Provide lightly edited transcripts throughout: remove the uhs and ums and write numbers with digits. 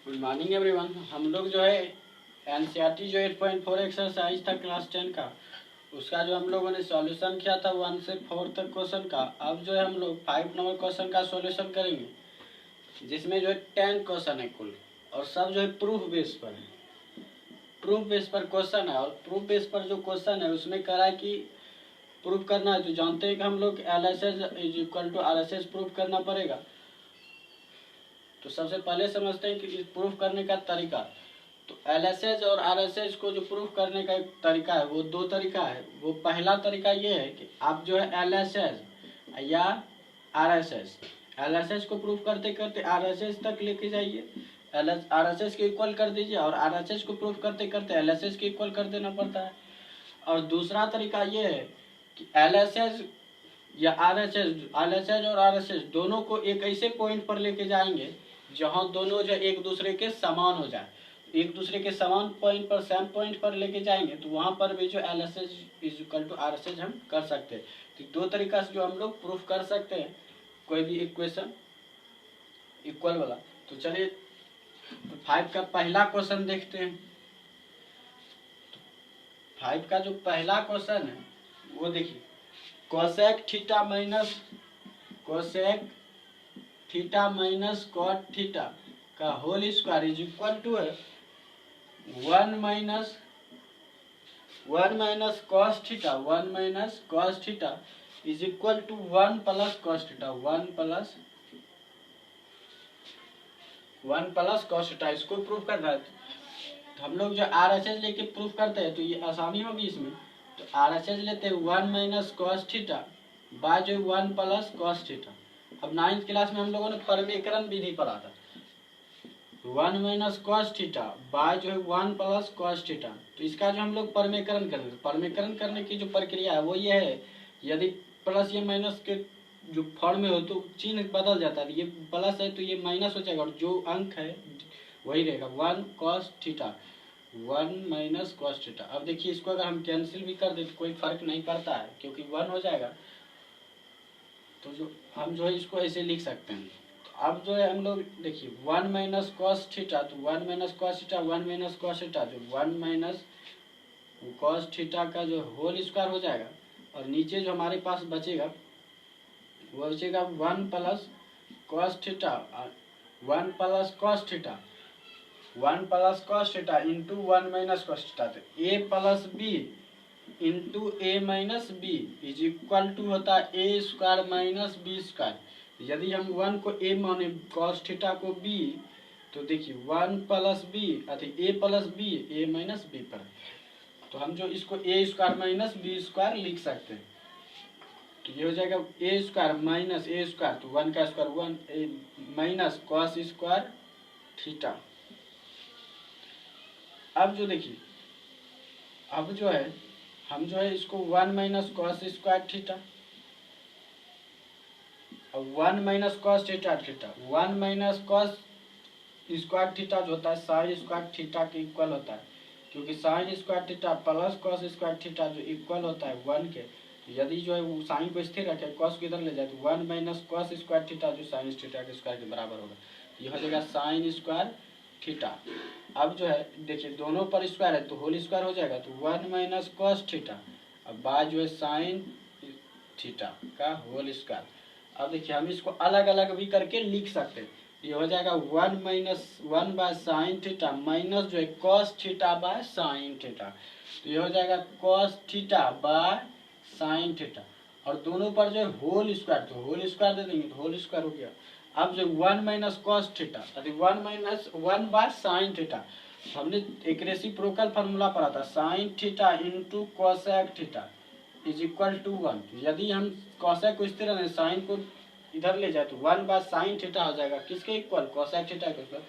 Good morning everyone. हम लोग जो है एनसीईआरटी जो 8.4 एक्सरसाइज था क्लास 10 का, उसका जो हम लोगों ने सॉल्यूशन किया था 1 से 4 तक क्वेश्चन का। अब जो है हम लोग 5 नंबर क्वेश्चन का सॉल्यूशन करेंगे, जिसमें जो है 10 क्वेश्चन है कुल, और सब जो है प्रूफ बेस पर है। प्रूफ बेस पर क्वेश्चन है, और प्रूफ बेस पर जो क्वेश्चन है उसमें करा है कि प्रूफ करना है। तो जानते हैं कि हम लोग LHS is equal to RHS proof करना पड़ेगा। तो सबसे पहले समझते हैं कि इस प्रूफ करने का तरीका। तो LHS और RHS को जो प्रूफ करने का एक तरीका है, वो दो तरीका है। वो पहला तरीका ये है कि आप जो है LHS या RHS को प्रूफ करते करते RHS तक लेके जाइए, RHS के इक्वल कर दीजिए, और RHS को प्रूफ करते करते LHS के इक्वल कर देना पड़ता है। और दूसरा तरीका ये है कि LHS या LHS और RHS दोनों को एक ऐसे पॉइंट पर लेके जाएंगे जहां दोनों जो एक दूसरे के समान हो जाए। एक दूसरे के समान पॉइंट पर, सेम पॉइंट पर लेके जाएंगे तो वहां पर भी जो LHS is equal to RHS हम कर सकते हैं। तो दो तरीका से जो हम लोग प्रूफ कर सकते हैं कोई भी इक्वेशन इक्वल वाला। तो चलिए 5 का पहला क्वेश्चन देखते हैं। 5 का जो पहला क्वेश्चन है वो देखिए, cosec theta minus cot theta का whole square is equal to है 1 minus cos theta is equal to 1 plus cos theta, 1 plus cos theta. इसको प्रूफ करना है। तो हम लोग जो RHS लेके प्रूफ करते हैं तो ये आसानी होगी इसमें। तो RHS लेते हैं 1 माइनस कॉस थीटा बाय जो 1 प्लस कॉस थीटा। अब 9th क्लास में हम लोगों ने परमीकरण विधि पढ़ा था। 1 माइनस कॉस थीटा बाय जो है 1 प्लस कॉस थीटा। तो इसका जो हम लोग परमीकरण करेंगे, परमीकरण करने की जो प्रक्रिया है वो ये है, यदि प्लस या माइनस के जो फॉर्म में हो तो चिन्ह बदल जाता है। ये प्लस है तो ये माइनस हो जाएगा, और जो अंक है वही रहेगा 1 cos theta, 1 minus cos theta. अब देखिए इसको अगर हम कैंसिल भी कर दे तो कोई फर्क नहीं पड़ता है, क्योंकि 1 हो जाएगा। तो जो हम जो है इसको ऐसे लिख सकते हैं। तो अब जो है हम लोग देखिए 1 माइनस कॉस थीटा, तो 1 minus cos theta, 1 minus cos theta, जो 1 माइनस कॉस थीटा का जो होल स्क्वायर हो जाएगा, और नीचे जो हमारे पास बचेगा वो बचेगा 1 plus cos theta, 1 plus cos theta, 1 plus cos theta into 1 minus cos theta. तो a plus b into a minus b is equal to होता है ए स्क्वायर माइनस बी स्क्वायर। यदि हम 1 को a माने, कॉस थीटा को b, तो देखिए 1 प्लस बी अति a plus b a minus b पर। तो हम जो इसको ए स्क्वायर माइनस बी स्क्वायर लिख सकते हैं। तो ये हो जाएगा ए स्क्वायर माइनस ए स्क्वायर, तो 1 का square 1 minus cos square theta. अब जो देखिए, अब जो है हम जो है इसको 1 माइनस कॉस स्क्वायर थीटा, अब 1 minus cos theta 1 minus cos square theta जो होता है साइन स्क्वायर थीटा के इक्वल होता है, क्योंकि sign square theta plus cos square theta जो इक्वल होता है 1 के। तो यदि जो है वो साइन को स्थिर रखे, कॉस को इधर ले जाए, तो 1 माइनस कॉस स्क्वायर थीटा जो साइन थीटा के स्क्वायर के बराबर होगा। तो यह हो जाएगा साइन स्क्वायर थीटा। अब जो है देखिए दोनों पर स्क्वायर है तो होल स्क्वायर हो जाएगा, तो 1 माइनस कॉस थीटा अब बाद जो है साइन थीटा का होल स्क्वायर। अब देखिए हम इसको अलग अलग भी करके लिख सकते हैं। ये हो जाएगा 1 minus 1 by sine theta minus जो है cos theta by sine theta. तो ये हो जाएगा cos theta by sine theta, और दोनों पर जो है होल स्क्वायर, तो होल स्क्वायर दे देंगे तो होल स्क्वायर हो गया। अब जो 1 minus cos theta 1 minus 1 by sine theta, हमने एक रेसिप्रोकल फार्मूला पढ़ा था, sine theta into cosec theta is equal to 1। यदि हम कॉसेक को इस तरह साइन को इधर ले जाए तो 1 बाय साइन थीटा हो जाएगा, किसके इक्वल, कॉसेक थीटा के इक्वल।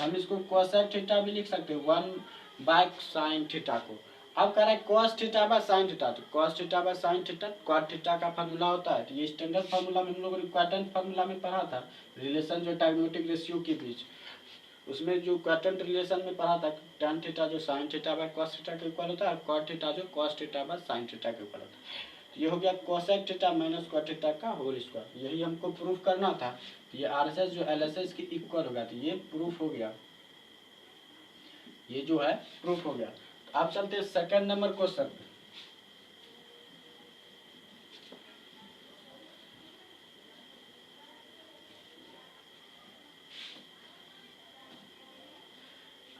हम इसको कॉसेक थीटा भी लिख सकते हैं 1 बाय साइन थीटा को। अब कह रहा है cos theta by sine theta, तो cos theta by sine theta cot theta का फार्मूला होता है। तो ये स्टैंडर्ड फार्मूला में हम लोगों ने क्वाड्रेंट फार्मूला में पढ़ा था, रिलेशन जो ट्राइगोनोमेट्रिक रेशियो के बीच, उसमें जो क्वाड्रेंट रिलेशन में पढ़ा था, tan थीटा जो sine theta by cos theta के इक्वल होता है, और कॉट थीटा जो cos theta by sine theta के इक्वल होता है। तो ये हो गया cosec theta minus cot theta का होल स्क्वायर। यही हमको प्रूफ करना था। ये RHS जो LHS के इक्वल होगा, तो ये प्रूफ हो गया। ये जो है प्रूफ हो गया। तो आप चलते हैं सेकंड नंबर क्वेश्चन पे।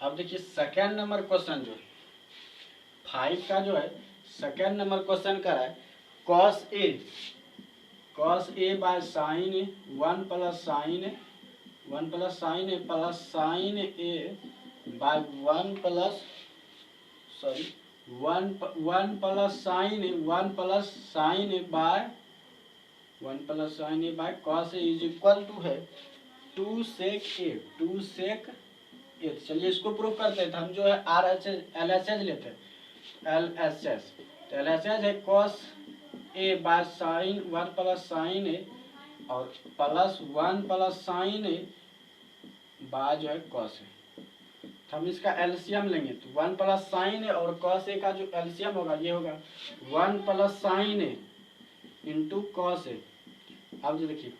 अब देखिए सेकंड नंबर क्वेश्चन जो है 5 का जो है सेकंड नंबर क्वेश्चन का है cos a by sine a 1 plus sine a 1 plus sine A plus sine A by 1 plus sorry 1 plus sine a 1 plus sine A by 1 plus sine A by cos a is equal to है 2 सेक ए 2 सेक ए। चलिए इसको proof करते हैं। तो हम जो है R H L H H लेते हैं एल एच एच। तो एल एच एच है cos A by sine 1 plus sine A और plus 1 plus sine A by जो है cos ए। तो हम इसका एलसीएम लेंगे तो 1 प्लस साइन ए और cos ए का जो एलसीएम होगा ये होगा 1 प्लस साइन ए इंटू cos ए। अब जो देखिए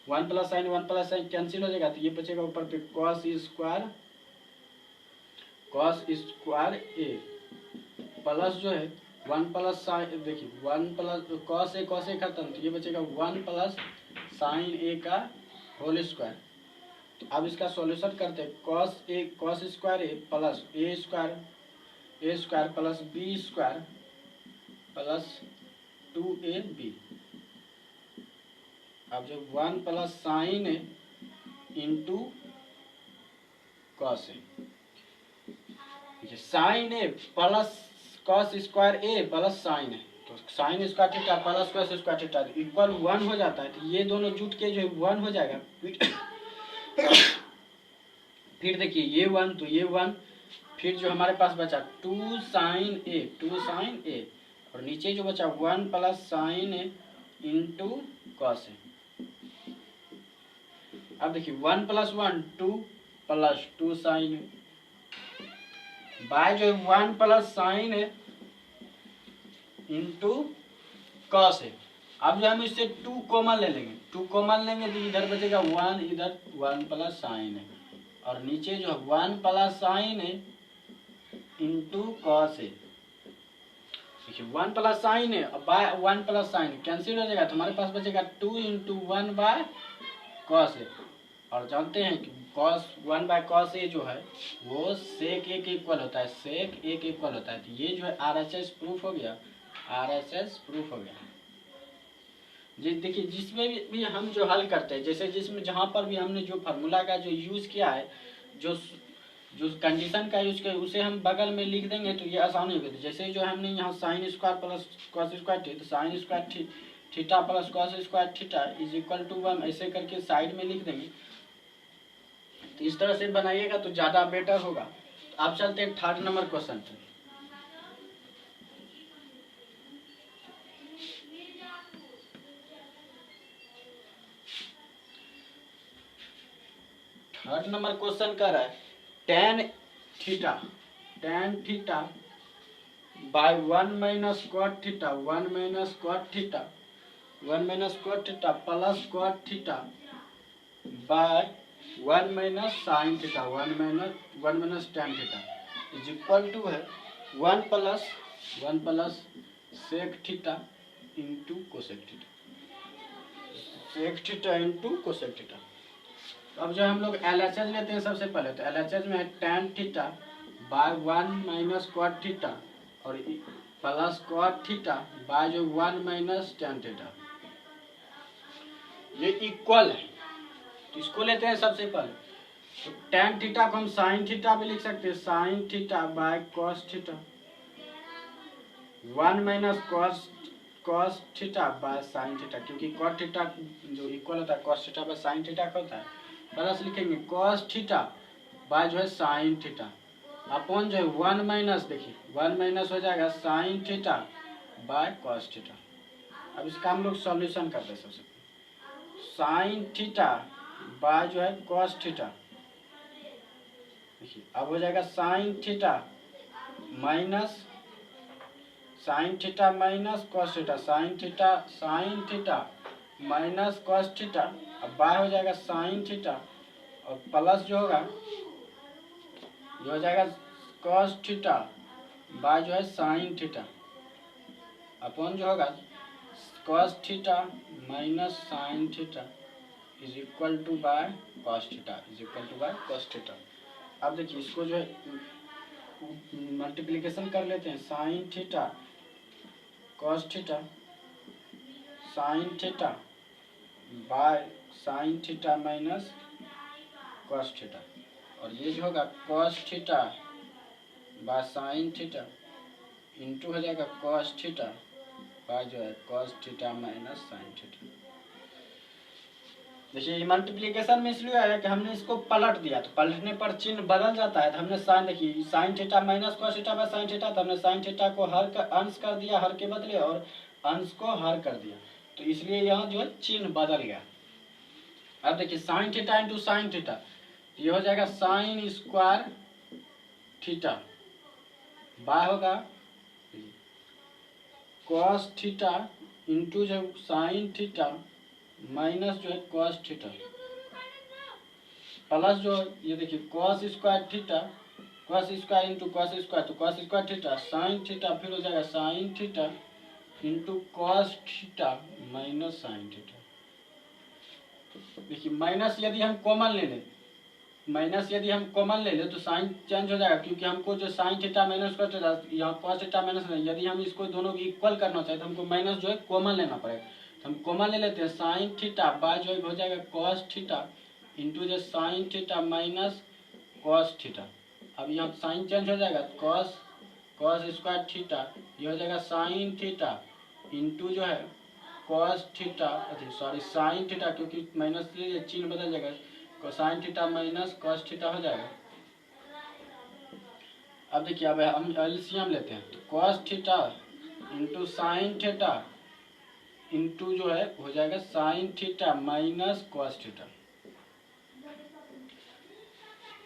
1 प्लस साइन कैंसिल हो जाएगा तो ये बचेगा ऊपर पे cos स्क्वायर ए प्लस जो है 1 प्लस साइन देखिए 1 प्लस cos ए खत्म तो ये बचेगा 1 प्लस साइन ए का होल स्क्वायर। तो अब इसका सॉल्यूशन करते हैं cos square A plus A square plus B square plus 2ab। अब जो 1 plus sine A into cos A sine A plus cos square A plus sine A तो sine square theta plus cos square theta equal 1 हो जाता है। तो ये दोनों जुट के जो है 1 हो जाएगा। फिर देखिए ये 1 तो ये 1 फिर जो हमारे पास बचा 2 साइन ए और नीचे जो बचा 1 plus sine A into cos A. अब देखिए 1 प्लस 1 2 प्लस 2 साइन है बाय जो 1 प्लस साइन है इंटू कॉस है। अब जो हम इससे 2 कॉमन ले लेंगे 2 कॉमन लेंगे तो इधर बचेगा 1 इधर 1 प्लस साइन है और नीचे जो 1 प्लस साइन है इंटू कॉस है। देखिए 1 प्लस साइन है और बाय 1 प्लस साइन कैंसिल हो जाएगा तो हमारे पास बचेगा 2 इंटू 1 बाय कॉस है। और जानते हैं कि cos 1 बाय कॉस ए जो है वो सेक ए के इक्वल होता है तो ये जो है RHS प्रूफ हो गया RHS प्रूफ हो गया। जी देखिए जिसमें भी हम जो हल करते हैं जैसे जिसमें जहाँ पर भी हमने जो फार्मूला का जो यूज़ किया है जो कंडीशन का यूज किया उसे हम बगल में लिख देंगे तो ये आसानी होगी। जैसे जो हमने यहाँ sine square plus cos square थी तो sine square theta plus cos square theta is equal to 1 ऐसे करके साइड में लिख देंगे। तो इस तरह से बनाइएगा तो ज़्यादा बेटर होगा। तो आप चलते हैं थर्ड नंबर क्वेश्चन पे। थर्ड नंबर क्वेश्चन कर रहा है tan theta by 1 minus cot theta 1 minus cot theta plus cot theta by 1 minus sine theta 1 minus tan theta is equal to है 1 plus sec theta into cosec theta. अब जो हम लोग LHS लेते हैं सबसे पहले तो LHS में है tan theta by 1 minus cot theta और प्लस कॉट थीटा बाय जो 1 माइनस tan थीटा ये इक्वल है। तो इसको लेते हैं सबसे पहले तो tan थीटा को हम साइन थीटा भी लिख सकते हैं sine theta by cos theta 1 minus cos theta by sine theta क्योंकि कॉट थीटा जो इक्वल होता है cos theta by sine theta का होता है। प्लस लिखेंगे कॉस थीटा बाय जो है साइन थीटा अपॉन जो है 1 माइनस देखिए 1 माइनस हो जाएगा sine theta by cos theta. अब इसका हम लोग सॉल्यूशन करते हैं सबसे साइन थीटा बाय जो है कॉस थीटा देखिए अब हो जाएगा sine theta minus cos theta sine theta minus cos theta अब बाय हो जाएगा साइन थीटा और प्लस जो होगा ये हो जाएगा कॉस थीटा बाय जो है साइन थीटा अपॉन जो होगा cos theta minus sine theta is equal to by cos theta is equal to by cos theta. अब देखिए इसको जो है मल्टीप्लिकेशन कर लेते हैं, sine theta cos theta sine theta by sine theta minus cos theta, और ये जो होगा cos theta by sine theta into हो जाएगा कॉस थीटा बाय जो है cos theta minus sine theta. देखिए ये मल्टीप्लिकेशन में इसलिए आया कि हमने इसको पलट दिया, तो पलटने पर चिन्ह बदल जाता है। तो हमने साइन, देखिए sine theta minus cos theta by sine theta, तो हमने साइन थीटा को हर का अंश कर दिया हर के बदले, और अंश को हर कर दिया, तो इसलिए यहाँ जो है चिन्ह बदल गया। अब देखिए sine theta into sine theta, ये हो जाएगा साइन स्क्वायर थीटा बाय होगा कॉस थीटा इंटू जो साइन थीटा माइनस जो है कॉस थीटा प्लस जो ये देखिए cos square theta, cos square into cos square, तो cos square theta sine theta, फिर हो जाएगा sine theta into cos theta minus sine theta. देखिए माइनस यदि हम कॉमन ले लें, माइनस यदि हम कॉमन ले ले तो साइन चेंज हो जाएगा, क्योंकि हमको जो sine theta minus cos theta यहाँ कॉस थीटा माइनस, यदि हम इसको दोनों की इक्वल करना चाहे तो हमको माइनस जो है कॉमन लेना पड़ेगा। तो हम कॉमन ले लेते हैं, साइन थीटा बाय जो है हो जाएगा कॉस थीटा इंटू जो sine theta minus cos theta. अब यहाँ साइन चेंज हो जाएगा, कॉस कॉस स्क्वायर थीटा ये हो जाएगा साइन थीटा इंटू जो है cos theta, sorry sine theta, क्योंकि माइनस से चिन्ह बदल जाएगा, cosine theta minus cos theta हो जाएगा। अब देखिए अब हम एलसीएम लेते हैं, तो cos theta into sine theta into जो है हो जाएगा sine theta minus cos theta.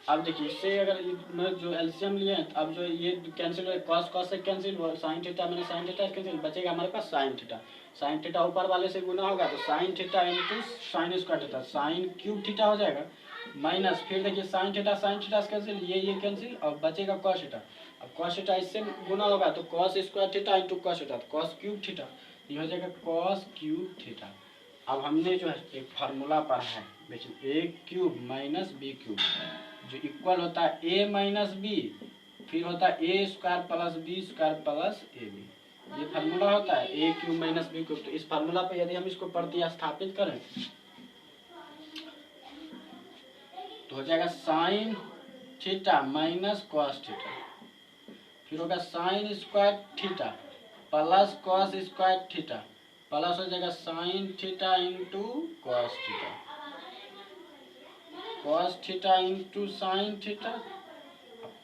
अब देखिए इससे अगर मैं जो एलसीएम लिए हैं, अब जो ये कैंसिल हो, कॉस कॉस से कैंसिल, साइन थीटा मैंने साइन थीटा कैंसिल, बचेगा हमारे पास साइन थीटा। साइन थीटा ऊपर वाले से गुना होगा तो sign theta into sign square theta, sign cube theta हो जाएगा माइनस, फिर देखिए साइन थीटा से कैंसिल, ये कैंसिल, और बचेगा कॉस थीटा। अब कॉस थीटा इससे गुना होगा तो cos square theta into cos theta, cos cube theta, ये हो जाएगा कॉस क्यूब थीटा। अब हमने जो है एक फार्मूला पढ़ा है, देखिए A cube minus B cube जो इक्वल होता है ए माइनस बी, फिर होता है ए square plus B square plus A B, ये फार्मूला होता है A cube minus B cube. तो इस फार्मूला पे यदि हम इसको प्रतिस्थापित करें तो हो जाएगा sine theta minus cos theta, फिर होगा sign square theta plus cos square theta, plus हो जाएगा sine theta into cos theta, cos theta into sine theta,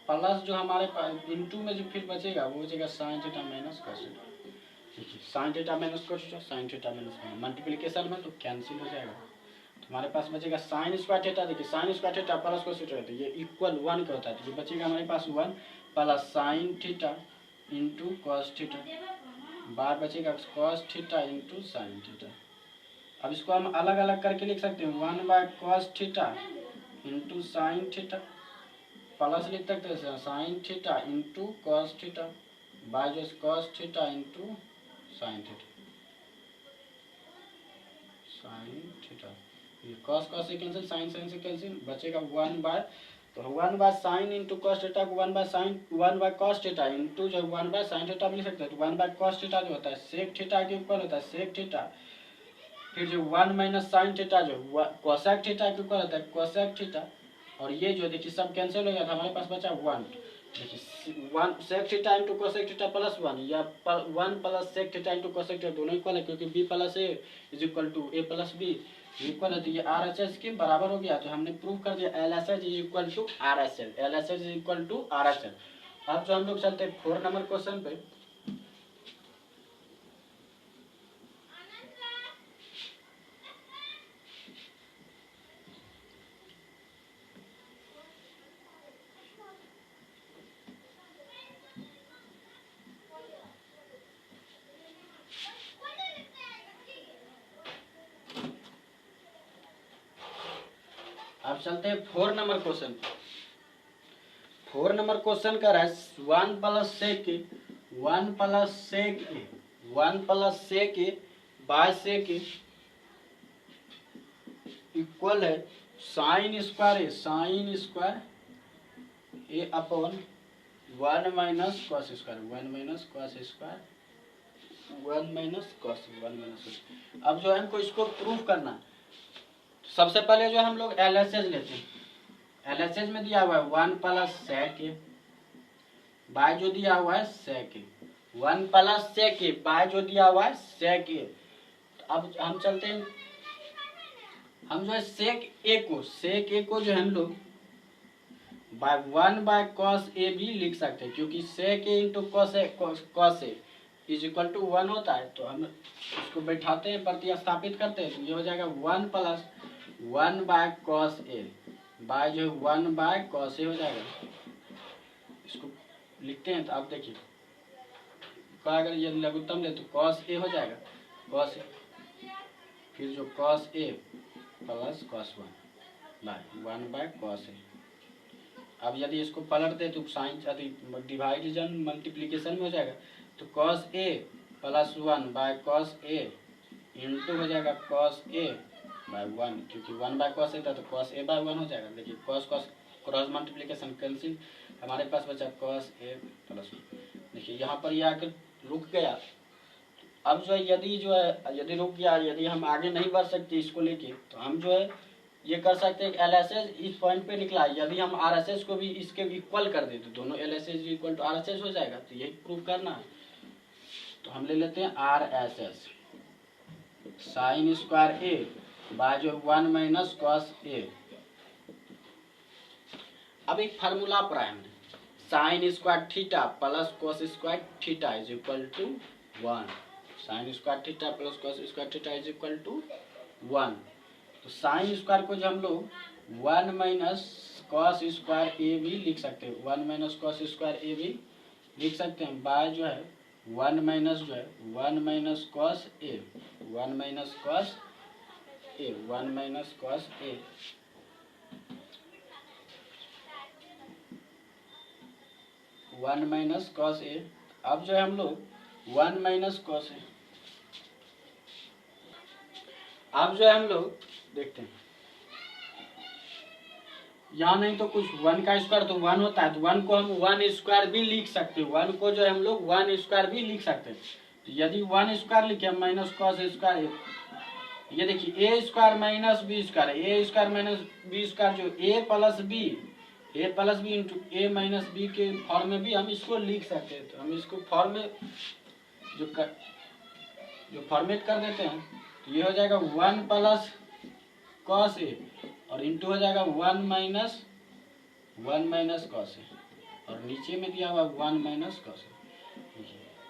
plus जो हमारे पास इंटू में जो फिर बचेगा वो हो जाएगा sine theta minus cos theta. देखिए sine theta minus cos theta, sine theta minus multiplication में तो कैंसिल हो जाएगा, तो हमारे पास बचेगा साइन स्क्वायर थीटा, देखिए sine square theta plus cos theta, तो ये इक्वल 1 का होता है, तो ये बचेगा हमारे पास 1 plus sine theta into cos theta, बार बचेगा cos theta into sine theta. अब इसको हम अलग अलग करके लिख सकते हैं, 1 by cos theta into sine theta, plus लिख सकते हैं sine theta into cos theta by जो cos theta into sine theta, sine theta, ये कॉस कॉस से कैंसिल, साइन साइन से कैंसिल, बचेगा 1 बाय, तो 1 by sine into cos theta को 1 by sine 1 by cos theta into जो 1 by sine theta भी लिख सकते हैं, तो 1 बाय कॉस थीटा जो होता है सेक थीटा के इक्वल होता है सेक थीटा, फिर जो 1 माइनस साइन थीटा जो कोसेक थीटा के इक्वल होता है कोसेक थीटा, और ये जो देखिए सब कैंसिल हो गया था, हमारे पास बचा 1, देखिए 1 sec theta into cosec theta plus 1 या 1 plus sec theta into cosec theta दोनों इक्वल है, क्योंकि b plus a is equal to a plus b equal है, तो ये आर एच एस के बराबर हो गया, तो हमने प्रूव कर दिया L S H is equal to R H L, L S H is equal to R H L. अब जो हम लोग चलते हैं 4 नंबर क्वेश्चन पे, अब चलते हैं 4 नंबर क्वेश्चन। 4 नंबर क्वेश्चन कर रहा है 1 plus sec A 1 plus sec A 1 plus sec A by sec A equal है साइन स्क्वायर ए upon 1 minus cos square 1 minus cos square 1 minus cos 1 minus. अब जो है हमको इसको प्रूफ करना है। सबसे पहले जो हम लोग LHS लेते हैं। LHS में दिया हुआ है 1 प्लस सेक ए बाय जो दिया हुआ है सेक A 1 plus sec A by जो दिया हुआ है सेक ए। अब हम चलते हैं, हम जो है सेक ए को जो हम लोग बाय 1 बाय कॉस ए भी लिख सकते हैं, क्योंकि sec A into cos A is equal to 1 होता है। तो हम इसको बैठाते हैं, प्रतिस्थापित करते हैं, तो ये हो जाएगा 1 plus 1 by cos A by जो है 1 बाय कॉस ए हो जाएगा। इसको लिखते हैं तो आप देखिए, अगर ये लघुत्तम ले तो कॉस ए हो जाएगा, कॉस ए, फिर जो cos A plus cos 1 by 1 by cos A. अब यदि इसको पलट दे तो साइन डिवाइजन मल्टीप्लीकेशन में हो जाएगा, तो cos A plus 1 by cos A into हो जाएगा कॉस ए बाय 1, क्योंकि 1 बाय कॉस ए था तो कॉस ए बाय 1 हो जाएगा। देखिए कॉस क्रॉस मल्टीप्लीकेशन कैंसिल, हमारे पास बचा कॉस ए प्लस 1। देखिए यहाँ पर ये आकर रुक गया। अब जो है यदि रुक गया, यदि हम आगे नहीं बढ़ सकते इसको लेके, तो हम जो है ये कर सकते हैं। LHS इस पॉइंट पे निकला, यदि हम RHS को भी इसके इक्वल कर दे तो दोनों LHS इक्वल टू RHS हो जाएगा। तो यही प्रूव करना है। तो हम ले लेते हैं RHS sign square A by जो 1 माइनस कॉस ए। अब एक फार्मूला पढ़ा है हमने, sine square theta plus cos square theta is equal to 1। Sine square theta plus cos square theta is equal to 1। तो साइन स्क्वायर को जो हम लोग 1 माइनस कॉस स्क्वायर ए भी लिख सकते हैं, 1 माइनस कॉस स्क्वायर ए भी लिख सकते हैं, बाय जो है 1 माइनस जो है 1 minus cos A 1 minus cos A 1 minus cos A. One minus cos A. अब जो है हम लोग 1 माइनस कॉस ए, अब जो है हम लोग देखते हैं, यहाँ नहीं तो कुछ 1 का स्क्वायर तो 1 होता है, तो 1 को हम 1 स्क्वायर भी लिख सकते हैं, 1 को जो है हम लोग 1 स्क्वायर भी लिख सकते हैं। तो यदि 1 स्क्वायर लिखे माइनस कॉस स्क्वायर, ये देखिए ए square minus B square, A square minus B square जो ए plus b into a minus B के फॉर्म में भी हम इसको लिख सकते हैं। तो हम इसको फॉर्म में जो फॉर्मेट कर देते हैं, तो ये हो जाएगा 1 प्लस कॉस ए और इंटू हो जाएगा 1 माइनस कॉस ए, और नीचे में दिया हुआ 1 माइनस कॉस ए।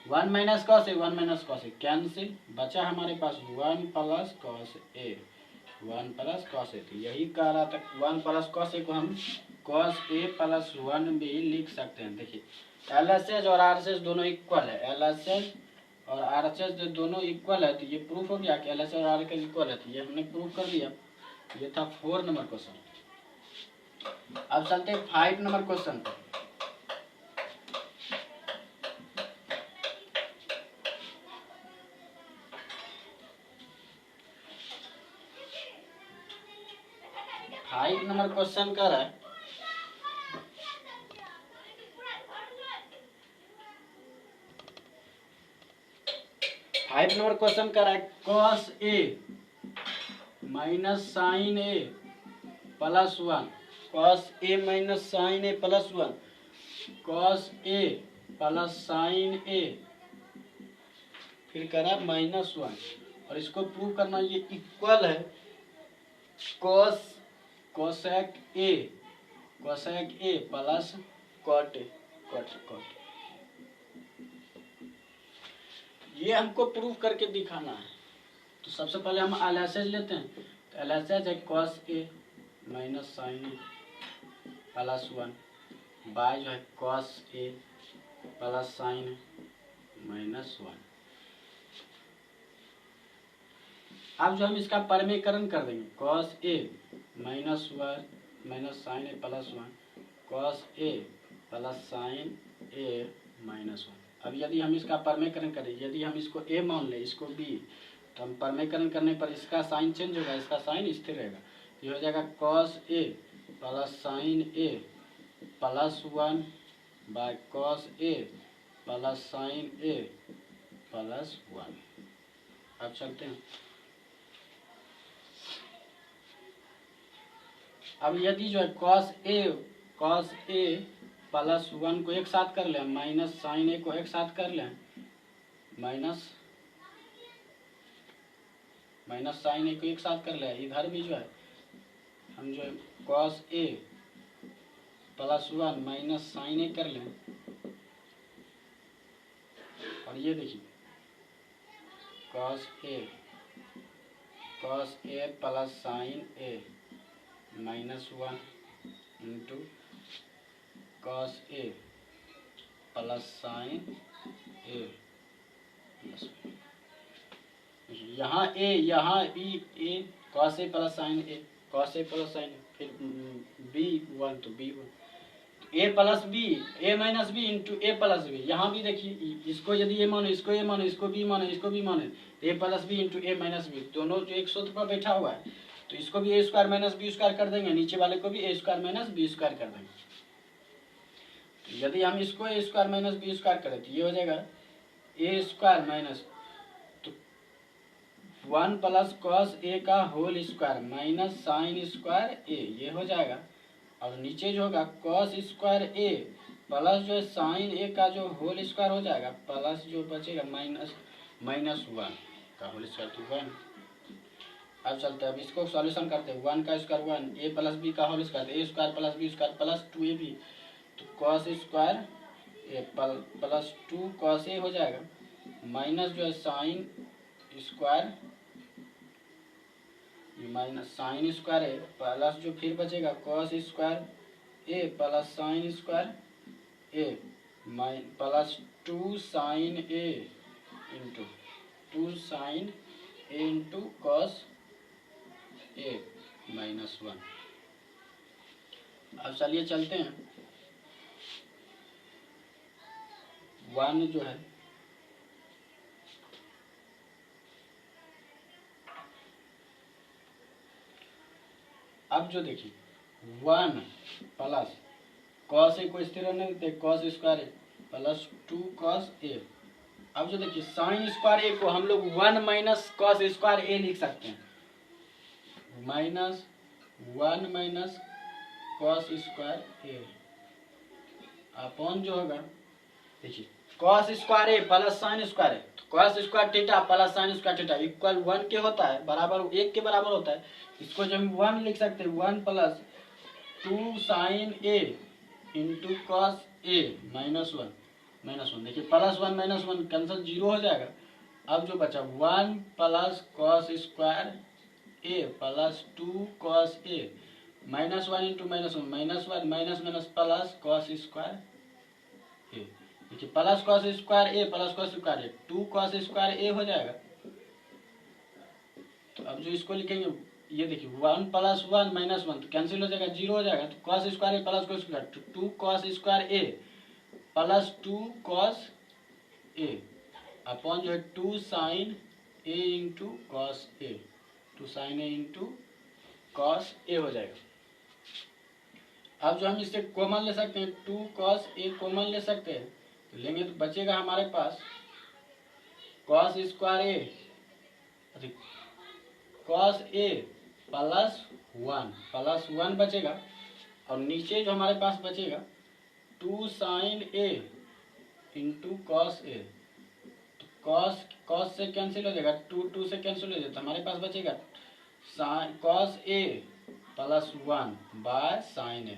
1 माइनस कॉस ए 1 माइनस कॉस ए कैंसिल, बचा हमारे पास 1 प्लस कॉस ए 1 प्लस कॉस ए। तो यही कह रहा था 1 प्लस कॉस ए को हम कॉस ए प्लस 1 भी लिख सकते हैं। देखिए LHS और RHS दोनों इक्वल है, LHS और RHS जो दोनों इक्वल है, तो ये प्रूफ हो गया कि LHS और RHS इक्वल है। तो ये हमने प्रूफ कर दिया। ये था 4 नंबर क्वेश्चन। अब चलते हैं 5 नंबर क्वेश्चन पर। फाइव नंबर क्वेश्चन कर है 5 नंबर क्वेश्चन कर रहा है cos A minus sine A plus 1, cos A minus sine A plus 1, cos A plus sine ए, फिर करा माइनस 1, और इसको प्रूव करना ये इक्वल है cosec a plus cot a. ये हमको प्रूव करके दिखाना है। तो सबसे पहले हम LHS लेते हैं। तो LHS है cos A minus sine A plus 1 bye जो है cos A plus sine A minus 1। अब जो हम इसका परमीकरण कर देंगे, cos A minus 1 minus sine A plus 1 cos A plus sine A minus 1। अब यदि हम इसका परमेकरण करें, यदि हम इसको ए मान लें, इसको बी, तो हम परमेकरण करने पर इसका साइन चेंज होगा, इसका साइन स्थिर रहेगा। ये हो जाएगा cos A plus sine A plus 1 by cos A plus sine A plus 1। अब चलते हैं। अब यदि जो है कॉस ए प्लस 1 को एक साथ कर लें, माइनस साइन ए को एक साथ कर लें, माइनस साइन ए को एक साथ कर लें, इधर भी जो है हम जो है कॉस ए प्लस 1 माइनस साइन ए कर लें, और ये देखिए cos A plus sine A minus 1 into cos A plus sine A plus, यहाँ ए यहाँ ए cos A plus sine A, cos A plus sign, फिर बी 1 तो B 1, A plus b, a minus B into A plus B. यहाँ भी देखिए, इसको यदि ए मानो, इसको ए मानो, इसको बी मानो, इसको बी मानो, ए plus b into a minus B, दोनों जो एक सूत्र पर बैठा हुआ है, तो इसको भी A square minus B square कर देंगे, नीचे वाले को भी A square minus B square कर देंगे। तो यदि हम इसको ए स्क्वायर माइनस बी स्क्वायर करें तो ये हो जाएगा ए square minus 1 plus cos A का whole square minus sine square A, ये हो जाएगा। और नीचे जो होगा कॉस स्क्वायर ए प्लस जो है साइन ए का जो होल स्क्वायर हो जाएगा, प्लस जो बचेगा माइनस 1 का होल स्क्वायर तो 1। अब चलते हैं, अब इसको सॉल्यूशन करते हैं। 1 का स्क्वायर 1, ए प्लस बी का whole square, A square plus B square plus 2ab, तो cos square A plus 2 cos A हो जाएगा, माइनस जो है sine square minus sine square ए प्लस जो फिर बचेगा cos square A plus sine square A plus 2 sine A into 2 sine A into cos A minus 1। अब चलिए चलते हैं, 1 जो है अब जो देखिए 1 प्लस कॉस ए को स्थिर रहने देते, cos square A plus 2 cos A. अब जो देखिए साइन स्क्वायर ए को हम लोग 1 माइनस कॉस स्क्वायर ए लिख सकते हैं, माइनस 1 माइनस कॉस स्क्वायर ए अपॉन जो होगा देखिए cos square A plus sine square A, तो cos square theta plus sine square theta equal 1 के होता है, बराबर 1 के बराबर होता है। इसको जब हम 1 लिख सकते हैं, 1 plus 2 sine A into cos A minus 1 देखिए प्लस 1 माइनस 1 कैंसिल, 0 हो जाएगा। अब जो बचा 1 plus cos square A plus 2 cos A minus 1 into minus 1 minus 1 minus minus plus cos square A, देखिए plus cos square A plus cos square A 2 cos square A हो जाएगा। तो अब जो इसको लिखेंगे, ये देखिए 1 प्लस 1 माइनस 1 तो कैंसिल हो जाएगा, 0 हो जाएगा। तो कॉस स्क्वायर ए प्लस कॉस स्क्वायर, तो 2 कॉस स्क्वायर ए प्लस 2 कॉस ए अपॉन जो है 2 sine A into cos A, 2 sine A into cos A हो जाएगा। अब जो हम इससे कॉमन ले सकते हैं, 2 कॉस ए कॉमन ले सकते हैं, तो लेंगे तो बचेगा हमारे पास cos square A cos A plus 1 बचेगा, और नीचे जो हमारे पास बचेगा 2 साइन ए इंटू कॉस ए, तो कॉस से कैंसिल हो जाएगा, 2 से कैंसिल हो जाएगा, तो हमारे पास बचेगा cos A plus 1 by sine A.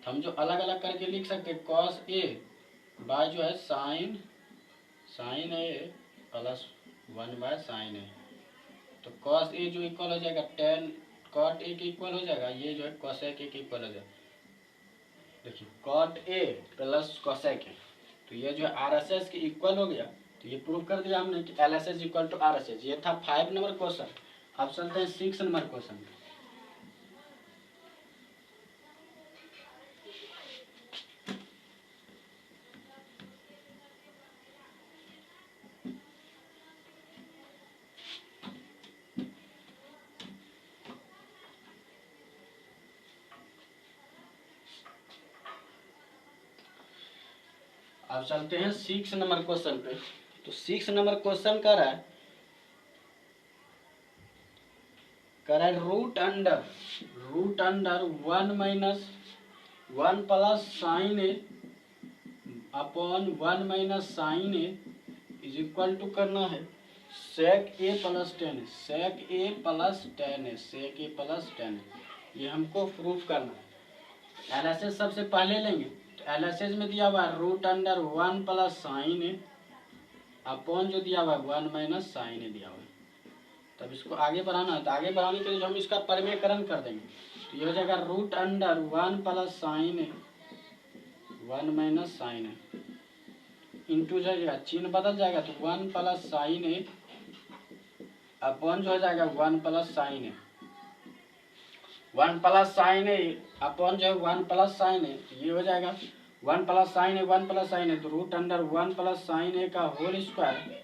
तो हम जो अलग अलग करके लिख सकते हैं, कॉस ए बाय जो है sine A plus 1 by sine A, तो कॉस ए जो इक्वल हो जाएगा 10 कॉट ए के इक्वल हो जाएगा, ये जो है कोसेक ए के इक्वल हो जाएगा। देखिए cot a plus cosec a, तो ये जो है आरएसएस के इक्वल हो गया। तो ये प्रूव कर दिया हमने कि एलएसएस इक्वल टू आरएसएस। ये था 5 नंबर क्वेश्चन। अब चलते हैं 6 नंबर क्वेश्चन। अब चलते हैं 6 नंबर क्वेश्चन पे। तो 6 नंबर क्वेश्चन कर रहा है root under 1 minus 1 plus sine A upon 1 minus sine a is equal to करना है सेक ए प्लस 10 है, सेक ए प्लस 10 है, सेक ए प्लस 10 है। ये हमको प्रूफ करना है। एलएचएस सबसे पहले लेंगे। तो एलएचएस में दिया हुआ है रूट अंडर 1 प्लस साइन ए अपॉन जो दिया हुआ है 1 माइनस साइन ए दिया हुआ है। तब इसको आगे बढ़ाना है। तो आगे बढ़ाने के लिए हम इसका परिमेयकरण कर देंगे। तो ये हो जाएगा root under 1 plus sine a 1 minus sine A into जाएगा, चिन्ह बदल जाएगा तो 1 प्लस साइन ए अपॉन जो हो जाएगा 1 plus sine a, 1 plus sine A upon जो है 1 प्लस साइन ए। ये हो जाएगा 1 plus sine a 1 plus sine A, तो रूट अंडर 1 प्लस साइन ए का होल स्क्वायर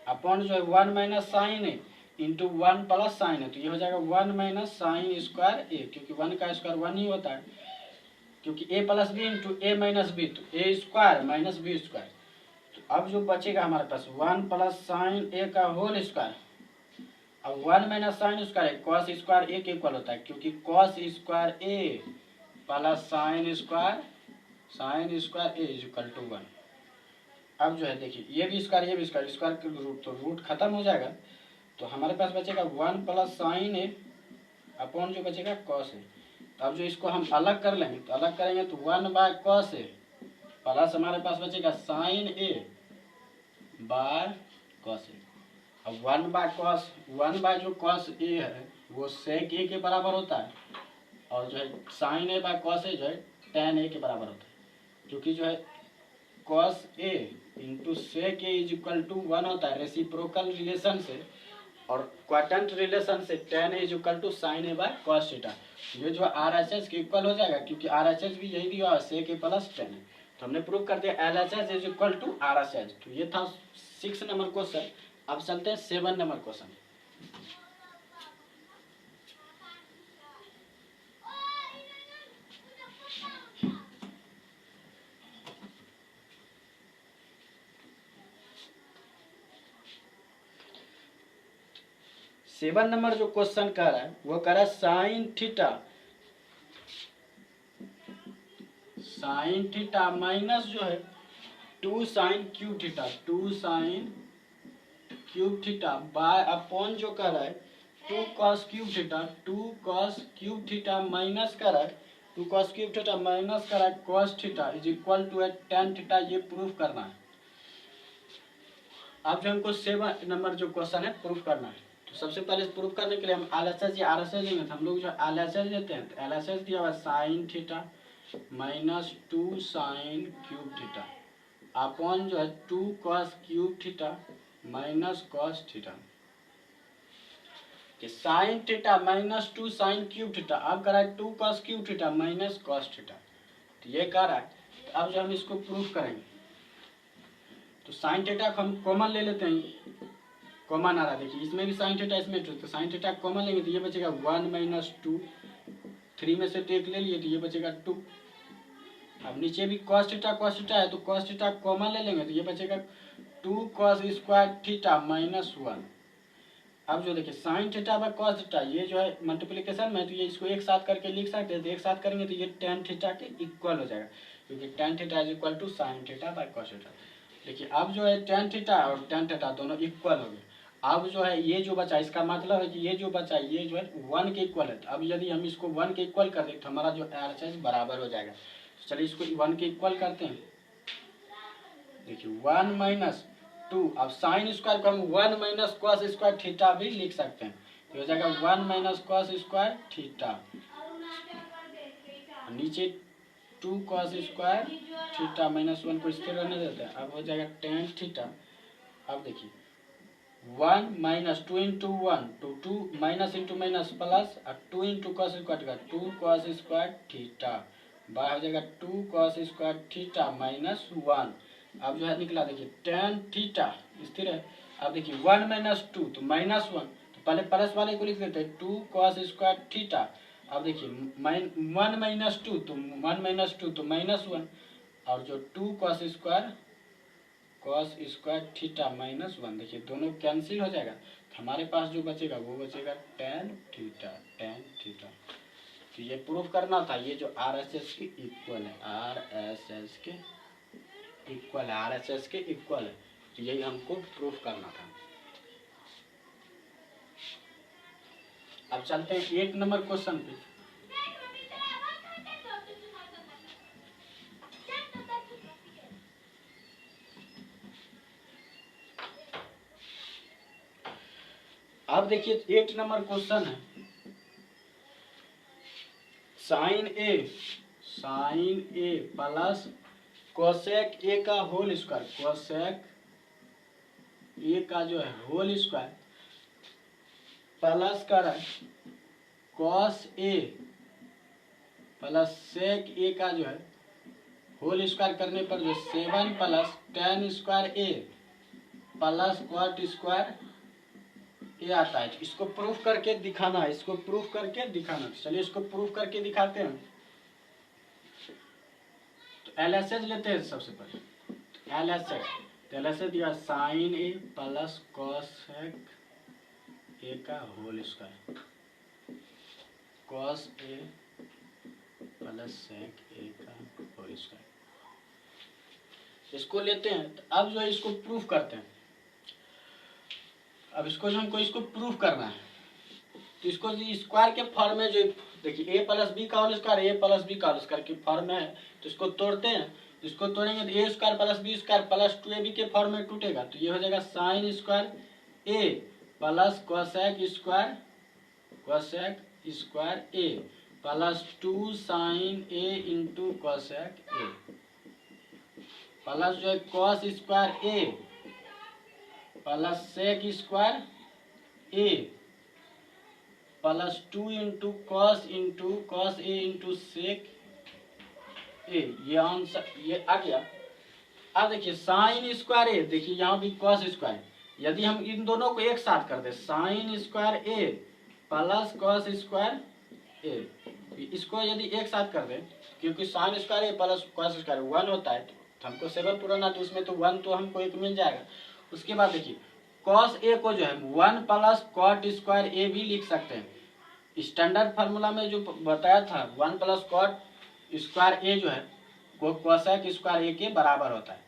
अपॉन जो है 1 minus sine A into 1 plus sine A. तो ये हो जाएगा 1 माइनस साइन स्क्वायर ए, क्योंकि 1 का स्क्वायर 1 ही होता है, क्योंकि ए plus b into a minus B, तो ए स्क्वायर माइनस बी स्क्वायर। तो अब जो बचेगा हमारे पास 1 प्लस साइन ए का होल स्क्वायर। अब 1 minus sine square cos square A के इक्वल होता है, क्योंकि cos square A plus sine square A is equal to 1। अब जो है देखिए ये भी स्क्वायर स्क्वायर के रूट, तो रूट खत्म हो जाएगा। तो हमारे पास बचेगा 1 प्लस साइन ए अपॉन जो बचेगा कॉस ए। अब जो इसको हम अलग कर लेंगे, तो अलग करेंगे तो 1 बाय कॉस ए प्लस हमारे पास बचेगा sign A by cos A. अब 1 बाय जो कॉस ए है वो सेक ए के बराबर होता है, और जो है साइन ए बाय कॉस ए जो है टेन ए के बराबर होता है, क्योंकि जो है cos A into sec a is equal to 1 होता है रेसिप्रोकल रिलेशन से, और क्वाड्रेंट रिलेशन से tan a is equal to sine A by cos theta. ये जो आर एच एच के इक्वल हो जाएगा, क्योंकि आर एच एच भी यही दिया हुआ है सेक ए प्लस 10 है। तो हमने प्रूव कर दिया L H H is equal to R H H. तो ये था 6 नंबर क्वेश्चन। अब चलते हैं 7 नंबर क्वेश्चन। सेवन नंबर जो क्वेश्चन कर रहा है वो कर रहा है साइन थीटा माइनस जो है 2 sine cube theta by upon जो कर रहा है 2 कॉस क्यूब थीटा माइनस कर रहा है 2 कॉस क्यूब थीटा माइनस कर रहा है cos theta is equal to tan theta. ये प्रूफ करना है। अब जो हमको 7 नंबर जो क्वेश्चन है प्रूफ करना है। तो सबसे पहले प्रूफ करने के लिए हम एलएचएस या आरएचएस लेंगे। तो हम लोग जो एलएचएस लेते हैं, तो एलएचएस दिया हुआ sine theta minus 2 sine cube theta upon जो है 2 cos cube theta minus cos theta कि sine theta minus 2 sine cube theta. अब करा है 2 cos cube theta minus cos theta. तो ये कह रहा है। तो अब जो हम इसको प्रूफ करेंगे, तो साइन थीटा को हम कॉमन ले लेते हैं। कॉमन आ रहा है देखिए, इसमें भी साइन थीटा इसमें 2, तो साइन थीटा कॉमन लेंगे तो ये बचेगा 1 माइनस 2, 3 में से तो एक ले लिए तो ये बचेगा 2। अब नीचे भी कॉस थीटा है, तो कॉस थीटा कॉमन ले लेंगे तो ये बचेगा 2 कॉस स्क्वायर थीटा माइनस 1। अब जो देखिए sine theta by cos theta ये जो है मल्टीप्लिकेशन में, तो ये इसको एक साथ करके लिख सकते हैं। तो एक साथ करेंगे तो ये टेन थीटा के इक्वल हो जाएगा, क्योंकि tan theta is equal to sine theta by cos theta. देखिए अब जो है टेन थीटा और टेन थीटा दोनों इक्वल हो गए। अब जो है ये जो बचा, इसका मतलब है कि ये जो बचा ये जो है 1 के इक्वल है। तो अब यदि हम इसको 1 के इक्वल कर दें तो हमारा जो एलएचएस बराबर हो जाएगा। तो चलिए इसको 1 के इक्वल करते हैं। देखिए 1 माइनस 2, अब साइन स्क्वायर को हम 1 माइनस कॉस स्क्वायर थीटा भी लिख सकते हैं। तो हो जाएगा 1 माइनस कॉस स्क्वायर थीटा, नीचे 2 कॉस स्क्वायर थीटा माइनस 1 को स्थिर रहने देते हैं। अब हो जाएगा टेन थीटा। अब देखिए 1 माइनस 2 इंटू 1 तो 2 माइनस इंटू माइनस प्लस, और 2 into cos square 2 cos square theta bye हो जाएगा 2 कॉस स्क्वायर थीटा माइनस 1। अब जो है निकला देखिए टेन थीटा स्थिर है। अब देखिए 1 माइनस 2 तो माइनस 1, तो पहले प्लस वाले को लिख देते हैं 2 कॉस स्क्वायर थीटा। अब देखिए 1 माइनस टू तो 1 माइनस टू तो -1, और जो 2 कॉस स्क्वायर थीटा -1, देखिए दोनों कैंसिल हो जाएगा, तो हमारे पास जो बचेगा वो बचेगा tan थीटा। तो ये प्रूफ करना था, ये जो RHS के इक्वल है, RHS के इक्वल है, तो यही हमको प्रूफ करना था। अब चलते हैं 1 नंबर क्वेश्चन पे। अब देखिए 8 नंबर क्वेश्चन है, sine A plus cosec a का होल स्क्वायर, कोसेक ए का जो है होल स्क्वायर प्लस कर cos A plus sec a का जो है होल स्क्वायर करने पर जो 7 plus tan square A plus cot square a आता है। इसको प्रूफ करके दिखाना है, चलिए इसको प्रूफ करके दिखाते हैं। तो LHS लेते हैं सबसे पहले, LHS दिया sine A plus cosec a का whole square, cos A plus sec a का होल स्क्वायर, इसको लेते हैं। तो अब जो है इसको प्रूफ करते हैं। अब इसको जो हमको इसको प्रूफ करना है, तो इसको स्क्वायर के फॉर्म में जो देखिए a प्लस बी का होल स्क्वायर के फॉर्म में है, तो इसको तोड़ते हैं। इसको तोड़ेंगे तो a square plus B square plus 2ab के फॉर्म में टूटेगा, तो ये हो जाएगा sine square a plus cosec square a plus 2 sine a into cosec a plus जो है cos square a plus sec square a plus 2 into cos A into sec A, ये आंसर ये आ गया। अब देखिए साइन स्क्वायर ए, देखिए यहाँ भी कॉस स्क्वायर, यदि हम इन दोनों को एक साथ कर दे साइन स्क्वायर ए प्लस कॉस स्क्वायर ए, इसको यदि एक साथ कर दे, क्योंकि साइन स्क्वायर ए प्लस कॉस स्क्वायर 1 होता है, तो हमको 7 पुराना, तो उसमें तो 1 तो हमको एक मिल जाएगा। उसके बाद देखिए कॉस ए को जो है 1 प्लस कॉट स्क्वायर ए भी लिख सकते हैं। स्टैंडर्ड फार्मूला में जो बताया था 1 प्लस कॉट स्क्वायर ए जो है वो कोसेक स्क्वायर ए के बराबर होता है।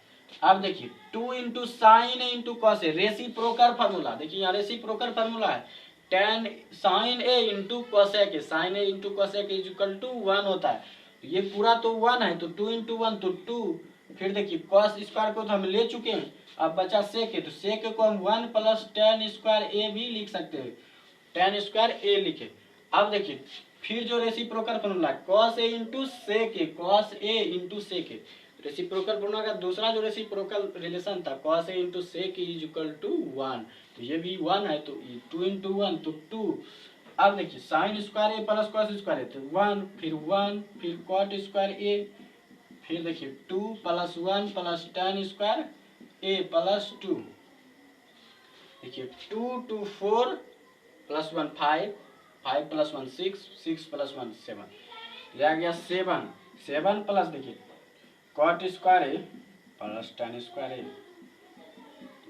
अब देखिए 2 into sine A into cos a, reciprocal formula, देखिए यहाँ रेसिप्रोकल फार्मूला है, tan sine A into cosec a, sine A into cosec is equal to 1 होता है। ये पूरा तो 1 है, तो 2 इंटू 1 तो 2, फिर देखिए कॉस स्क्वायर को तो हम ले चुके हैं, अब बचा सेक है, तो सेक को हम 1 प्लस tan स्क्वायर ए भी लिख सकते हैं, tan स्क्वायर ए लिखे। अब देखिए फिर जो reciprocal formula cos a into sec a, cos a into sec a, reciprocal formula का दूसरा जो रेसिप्रोकल रिलेशन था cos a into sec is equal to 1, तो ये भी 1 है, तो 2 इंटू 1 तो 2। अब देखिए sine square A plus cos square A, तो 1 फिर कॉट स्क्वायर ए, फिर देखिए 2 प्लस 1 प्लस tan स्क्वायर ए प्लस 2, देखिए 2 2 4 प्लस 1 5 5 प्लस 1 6 6 प्लस 1 7, यह आ गया 7 प्लस देखिए कॉट स्क्वायर ए प्लस tan स्क्वायर ए,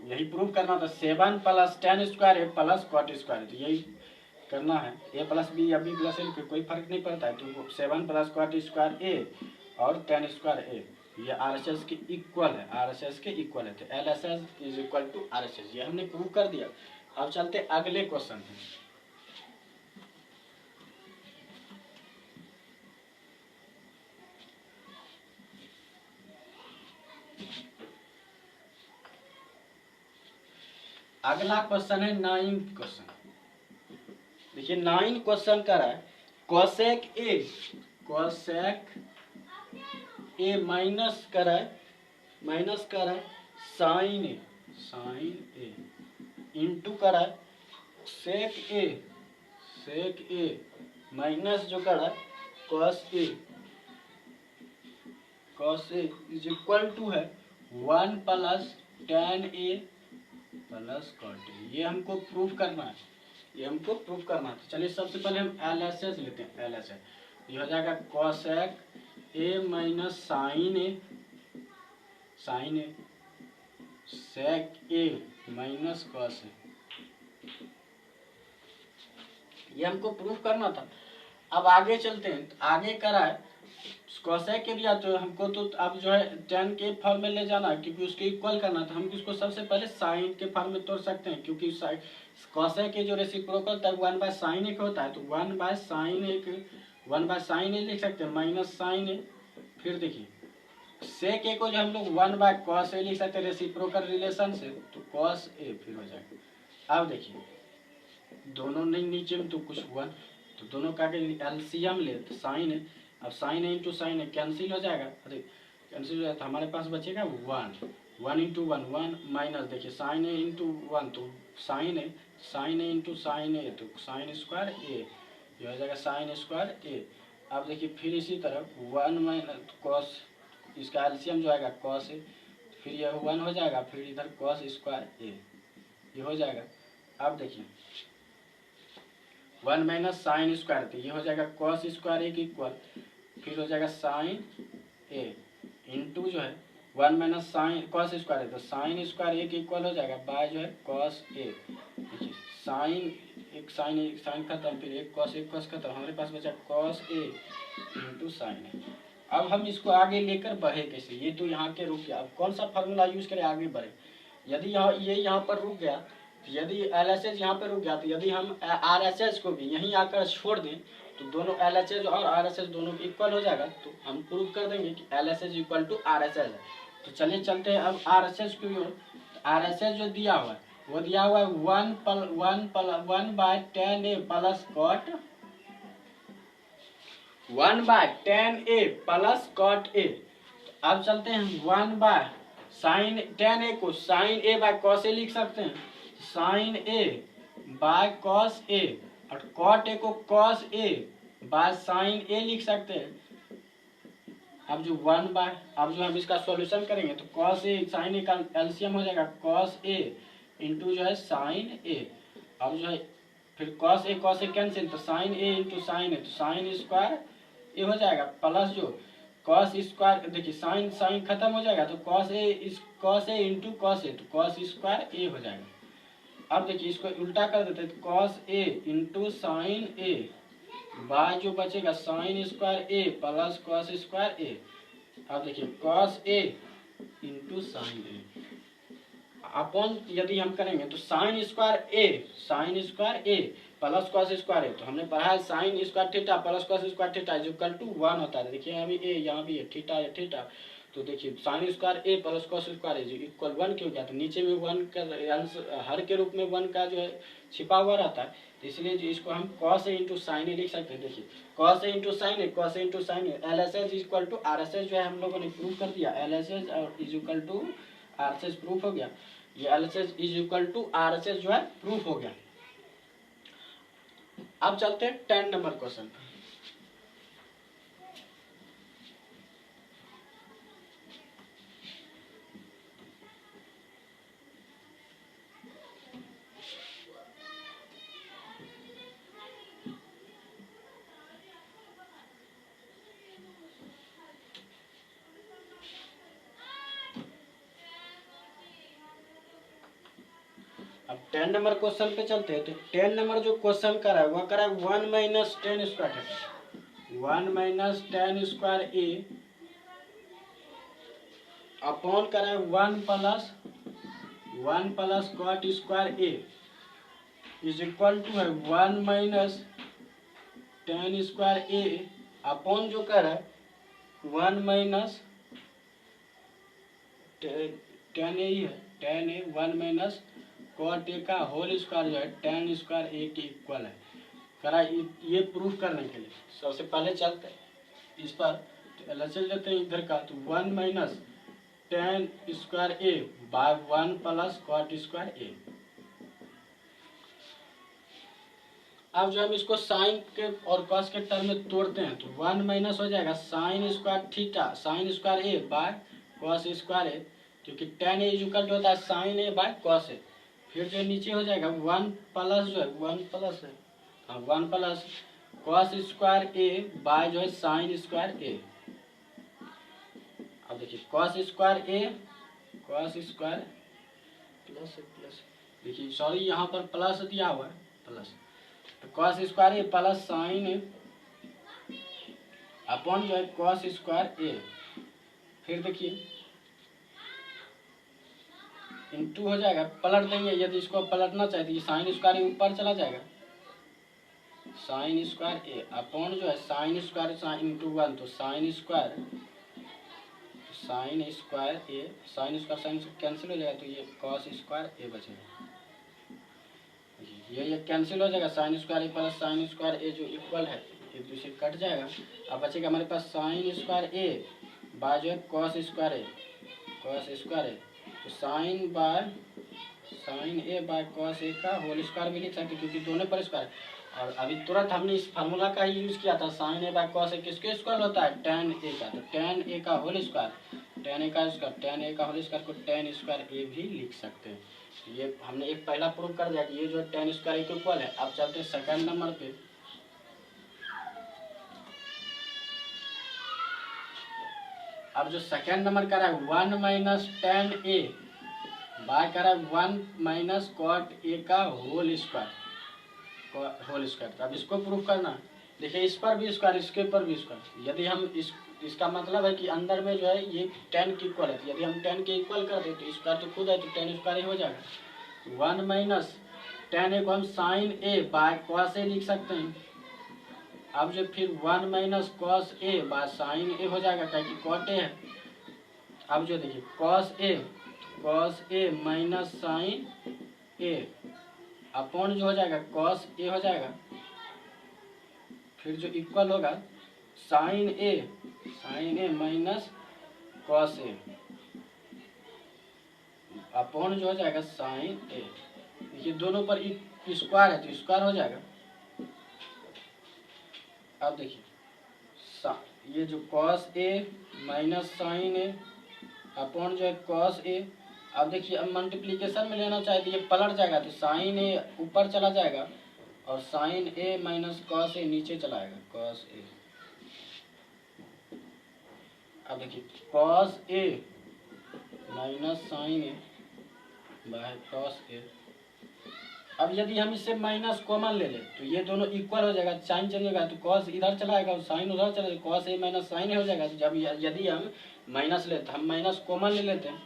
यही प्रूव करना था, 7 प्लस tan स्क्वायर ए प्लस कॉट स्क्वायर, तो यही करना है। a प्लस बी या b प्लस ए कोई फर्क नहीं पड़ता है, तो 7 प्लस कॉट स्क्वायर ए और tan स्क्वायर ए, ये RHS के इक्वल है, तो LHS is equal to RHS, ये हमने प्रूव कर दिया। अब चलते अगले क्वेश्चन पे। अगला क्वेश्चन है 9th क्वेश्चन। देखिए 9 क्वेश्चन कर रहा है कोसेक ए माइनस कर रहा है साइन ए इंटू कर रहा है सेक ए माइनस जो कर रहा है cos A is equal to है 1 plus tan a plus cot a, ये हमको प्रूफ करना है। ये हमको प्रूव करना है। तो चलिए सबसे पहले हम LHS लेते हैं। LHS ये हो जाएगा cosec A minus sine A sec A minus cos A, ये हमको प्रूफ करना था। अब आगे चलते हैं। तो आगे करा है कॉसेक के दिया तो हमको तो अब जो है tan के फॉर्म में ले जाना है, क्योंकि उसके इक्वल करना था। हम इसको सबसे पहले साइन के फॉर्म में तोड़ सकते हैं, क्योंकि कॉसेक के जो रेसिप्रोकल तक 1/sin a होता है, तो 1/sin a लिख सकते हैं माइनस साइन ए। फिर देखिए सेक ए को जो हम लोग 1/cos a लिख सकते हैं रेसिप्रोकल रिलेशन से, तो cos a फिर हो जाएगा। अब देखिए दोनों नहीं नीचे में तो कुछ हुआ, तो दोनों का एलसीएम ले तो साइन है। अब साइन ए इंटू साइन है कैंसिल हो जाएगा, अरे कैंसिल हो जाएगा तो हमारे पास बचेगा 1 इंटू 1 माइनस देखिए साइन ए इंटू 1 तो sign A into sine A तो साइन स्क्वायर ए, ये हो जाएगा साइन स्क्वायर ए। अब देखिए फिर इसी तरह 1 माइनस कॉस, इसका एलसीएम जो आएगा कॉस ए, फिर यह 1 हो जाएगा, फिर इधर कॉस स्क्वायर ए, ये हो जाएगा। अब देखिए 1 माइनस साइन स्क्वायर, तो ये हो जाएगा कॉस स्क्वायर ए के इक्वल, फिर हो जाएगा साइन ए इंटू जो है 1 माइनस साइन कॉस स्क्वायर है तो साइन स्क्वायर ए के इक्वल हो जाएगा बाय जो है कॉस ए। देखिए साइन खत्म, फिर एक कॉस खत्म, हमारे पास बचा कॉस ए इंटू साइन ए। अब हम इसको आगे लेकर बढ़े कैसे, ये तो यहाँ के रुक गया। अब कौन सा फार्मूला यूज करें आगे बढ़े। यदि यहाँ पर रुक गया, तो यदि LHS यहाँ पर रुक गया, तो यदि हम RHS को भी यहीं आकर छोड़ दें तो दोनों LHS और RHS दोनों इक्वल हो जाएगा। तो हम प्रूव कर देंगे कि LHS इक्वल टू RHS है। तो चलिए चलते हैं अब RHS की ओर। RHS जो दिया हुआ है वो दिया हुआ है 1/10a plus cot 1/10a plus cot a. अब चलते हैं 1/sin 10a को sin a by cos a लिख सकते हैं, sin a by cos a, और cot a को cos a by sin a लिख सकते हैं। अब जो हम इसका सॉल्यूशन करेंगे तो cos a sin a का एलसीएम हो जाएगा cos a इंटू जो है sin a। अब जो है फिर cos a कैंसिल, तो sin a into sin a, तो sin स्क्वायर ए हो जाएगा प्लस जो cos स्क्वायर, देखिए साइन खत्म हो जाएगा तो cos a into cos a, तो cos स्क्वायर ए हो जाएगा। अब देखिए इसको उल्टा कर देते हैं तो cos a into sine A by जो बचेगा sine square A plus cos square a. अब देखिए cos a into sine A upon यदि हम करेंगे तो साइन स्क्वायर ए प्लस कॉस स्क्वायर है, तो हमने पढ़ा है sine square theta plus cos square theta is equal to 1 होता है। देखिए यहाँ भी ए यहाँ भी है थीटा, तो देखिए sine square A plus cos square is equal 1 क्यों गया, तो नीचे में 1 का हर के रूप में 1 का जो है छिपा हुआ रहता है, तो इसलिए इसको हम cos A into sine a लिख सकते हैं। देखिए cos A into sine a LHS equal to RHS जो है हम लोगों ने प्रूव कर दिया। LHS और is equal to RHS proof हो गया, ये LHS is equal to RHS जो है प्रूफ हो गया। अब चलते हैं 10 नंबर क्वेश्चन। अब 10 नंबर क्वेश्चन पे चलते हैं। तो 10 नंबर जो क्वेश्चन करा है वह करा है 1 माइनस 10 स्क्वायर 1 माइनस 10 स्क्वायर ए अपॉन करा है 1 plus cot square A is equal to है 1 माइनस 10 स्क्वायर ए अपॉन जो कर है 1 माइनस 10 ए है 10 ए 1 माइनस कॉट ए का होल स्क्वायर जो है tan स्क्वायर ए के इक्वल है। करा ये प्रूफ करने के लिए सबसे पहले चलते हैं इस पर, तो LHS लेते हैं इधर का, तो 1 minus tan square A by 1 plus cot square a. अब जो हम इसको साइन के और कॉस के टर्म में तोड़ते हैं तो 1 माइनस हो जाएगा sine square theta sine square A by cos square A, क्योंकि tan ए इक्वल होता है sine A by cos A. फिर जो नीचे हो जाएगा 1 प्लस जो है 1 प्लस है, हाँ 1 plus cos square A by जो है साइन स्क्वायर ए। अब देखिए कॉस स्क्वायर प्लस देखिए सॉरी यहाँ पर प्लस दिया हुआ है प्लस, तो कॉस स्क्वायर ए प्लस साइन ए अपॉन जो है कॉस स्क्वायर ए। फिर देखिए इंटू हो जाएगा, पलट देंगे यदि इसको पलटना चाहिए तो ये साइन स्क्वायर ऊपर चला जाएगा, साइन स्क्वायर ए अपॉन जो है साइन स्क्वायर साइन इंटू 1 तो साइन स्क्वायर ए, साइन स्क्वायर साइन कैंसिल हो जाएगा तो ये कॉस स्क्वायर ए बचेगा, ये कैंसिल हो जाएगा, साइन स्क्वायर ए प्लस साइन स्क्वायर ए जो इक्वल है एक दूसरे कट जाएगा। अब बचेगा हमारे पास साइन स्क्वायर ए बाय जो है कॉस स्क्वायर ए तो sign A by cos A का होल स्क्वायर भी लिख सकते क्योंकि दोनों पर स्क्वायर। और अभी तुरंत हमने इस फार्मूला का ही यूज किया था, साइन ए बाय कॉस ए किसके स्क्वायर होता है tan ए का, तो tan ए का होल स्क्वायर tan ए का होल स्क्वायर को tan स्क्वायर ए भी लिख सकते हैं। ये हमने एक पहला प्रूव कर दिया कि ये जो tan स्क्वायर ए के इक्वल है। अब चलते हैं सेकंड नंबर पे। अब जो सेकंड नंबर का रहा है 1 माइनस tan ए बाय कर रहा है 1 माइनस कॉट ए का होल स्क्वायर। तो अब इसको प्रूव करना है, देखिए इस पर भी स्क्वायर इसके पर भी स्क्वायर, यदि हम इसका मतलब है कि अंदर में जो है ये tan के इक्वल है, तो यदि हम tan के इक्वल कर दें तो स्क्वायर तो खुद है तो tan स्क्वायर ही हो जाएगा। 1 माइनस tan ए को हम sine A by cos A लिख सकते हैं। अब जो फिर 1 minus cos A by sine A हो जाएगा क्योंकि कॉट ए है। अब जो देखिए cos A minus sine A upon जो हो जाएगा कॉस ए हो जाएगा, फिर जो इक्वल होगा sign A minus cos A upon जो हो जाएगा साइन ए। देखिए दोनों पर स्क्वायर है तो स्क्वायर हो जाएगा। अब देखिए ये जो cos A minus sine A upon जो है कॉस ए। अब देखिए अब मल्टीप्लिकेशन में लेना चाहिए तो ये पलट जाएगा तो साइन ए ऊपर चला जाएगा और sine A minus cos A नीचे चला आएगा कॉस ए। अब देखिए cos A minus sine A by cos A. अब यदि हम इससे माइनस कॉमन ले लें तो ये दोनों इक्वल हो जाएगा, साइन चलेगा तो कॉस इधर चला आएगा और साइन उधर चला जाएगा, cos A minus sine A हो जाएगा। तो जब यदि हम माइनस लेते हम माइनस कॉमन ले लेते हैं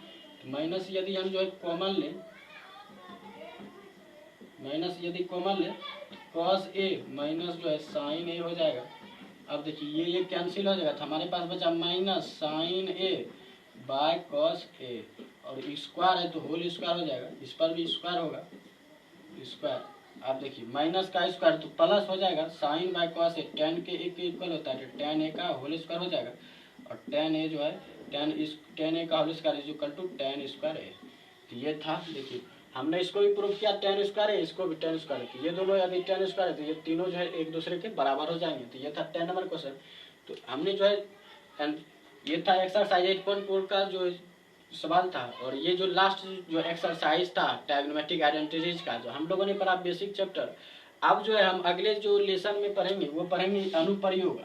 तो माइनस यदि हम जो है कॉमन लें कॉस ए माइनस जो है साइन ए हो जाएगा। अब देखिए ये कैंसिल हो जाएगा तो हमारे पास बचा minus sine A by cos A और स्क्वायर है तो होल स्क्वायर हो जाएगा, इस पर भी स्क्वायर होगा स्क्वायर। अब देखिए माइनस का स्क्वायर तो प्लस हो जाएगा, sine by cos a tan के ए के इक्वल होता है तो tan ए का होल स्क्वायर हो जाएगा और tan ए जो है tan ए का whole square is equal to tan square A. तो ये था, देखिए हमने इसको भी प्रूव किया tan स्क्वायर है, इसको भी tan स्क्वायर है, ये दोनों यदि tan स्क्वायर है तो ये तीनों जो है एक दूसरे के बराबर हो जाएंगे। तो ये था 10 नंबर क्वेश्चन। तो हमने जो है ये था एक्सरसाइज 8.4 का जो सवाल था। और ये जो लास्ट जो एक्सरसाइज था ट्रायगोनोमेट्रिक आइडेंटिटीज का जो हम लोगों ने पढ़ा बेसिक चैप्टर, अब जो है हम अगले जो लेसन में पढ़ेंगे वो पढ़ेंगे अनुप्रयोग,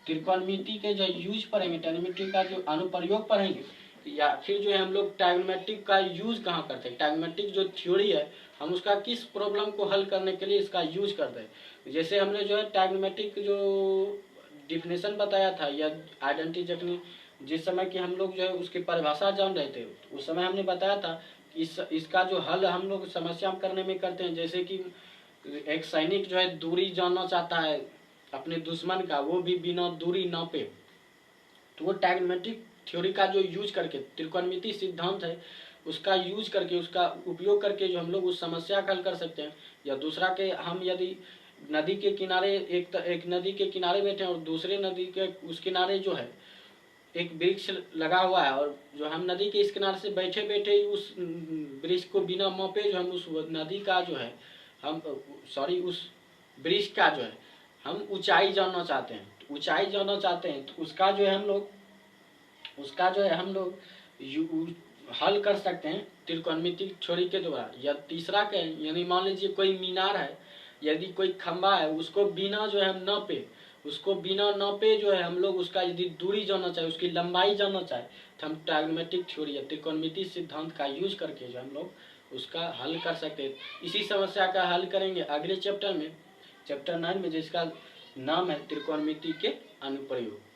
त्रिकोणमिति के जो यूज पढ़ेंगे, ट्रायगोनोमेट्री का जो अनुप्रयोग पढ़ेंगे, या फिर जो है हम लोग ट्रायगोनोमेट्रिक का यूज कहाँ करते हैं, ट्रायगोनोमेट्रिक जो थ्योरी है हम उसका किस प्रॉब्लम को हल करने के लिए इसका यूज करते हैं। जैसे हमने जो है ट्रायगोनोमेट्रिक जो डिफिनेशन बताया था या आइडेंटिटी जखनी जिस समय कि हम लोग जो है उसकी परिभाषा जान रहे थे उस समय हमने बताया था कि इसका जो हल हम लोग समस्या करने में करते हैं। जैसे कि एक सैनिक जो है दूरी जानना चाहता है अपने दुश्मन का, वो भी बिना दूरी नापे, तो वो ट्रायगोनोमेट्रिक थ्योरी का जो यूज करके त्रिकोणमिति सिद्धांत है उसका यूज करके उसका उपयोग करके जो हम लोग उस समस्या का हल कर सकते हैं। या दूसरा के हम यदि नदी के किनारे एक नदी के किनारे बैठे हैं और दूसरे नदी के उस किनारे जो है एक वृक्ष लगा हुआ है और जो हम नदी के इस किनारे से बैठे बैठे उस वृक्ष को बिना मापे जो हम उस नदी का जो है उस वृक्ष का जो है हम ऊंचाई जानना चाहते हैं, तो हल कर सकते हैं त्रिकोणमिति थ्योरी के द्वारा। या तीसरा कहें, यानी मान लीजिए कोई मीनार है, यदि कोई खंबा है, उसको बिना जो है हम नापे, उसको बिना नापे जो है हम लोग उसका यदि दूरी जानना चाहे, उसकी लंबाई जानना चाहे, तो हम ट्रायग्नोमेट्रिक थ्योरी या त्रिकोणमिति सिद्धांत का यूज करके जो हम लोग उसका हल कर सकते हैं। इसी समस्या का हल करेंगे अगले चैप्टर में, चैप्टर 9 में, जिसका नाम है त्रिकोणमिति के अनुप्रयोग।